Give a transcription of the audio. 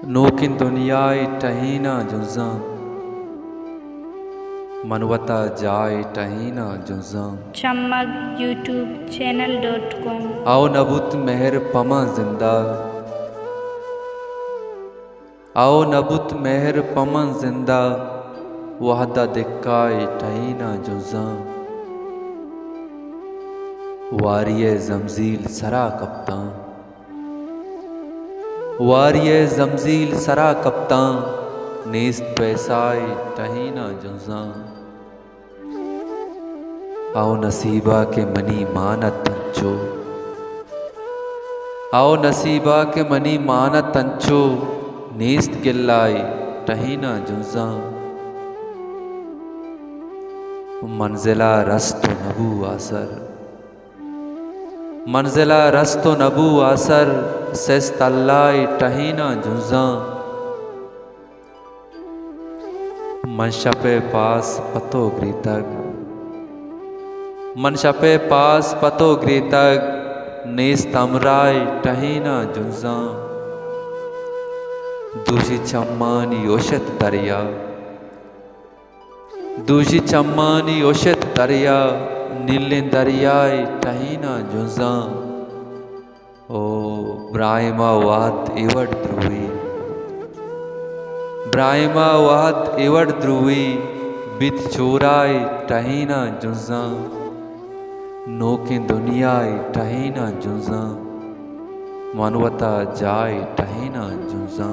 नोकिन दुनियाए टहीना जुज़ा मनवता जाए टहीना जुज़ा चम्मक youtube.com आओ नबुत मेहर पमा जिंदा आओ नबुत मेहर पमन जिंदा वहदा दिक्काए टहीना जुज़ा वारिये जमजील सरा कप्तां वारिये जमजील सरा कप्तां नेस्त पैसाए टहीना जुज़ा आओ नसीबा के मनी मानत तंचो आओ नसीबा के मनी मानत तंचो नेस्त गिल्लाए टहीना जुज़ा मंजिला रस्तो नबू आसर मंजिला रस्तो नबू आसर सेस्त अल्लाह टहीना जुज़ा मनशपे पास पतो ग्रीतक मनशपे पास पतो ग्रीतक नेस्त अमराय टहीना जुज़ा दूषी चम्मानी योशत दरिया दूषी चम्मानी योशत दरिया नीले दरियाए टहीना जुज़ा ओ ब्राहिमा वात इवट ध्रुवी ब्राहिमा वात इवट ध्रुवी बित चोराए टहीना जुज़ा नोके दुनियाए टहीना जुज़ा मनवता जाए टहीना जुज़ा।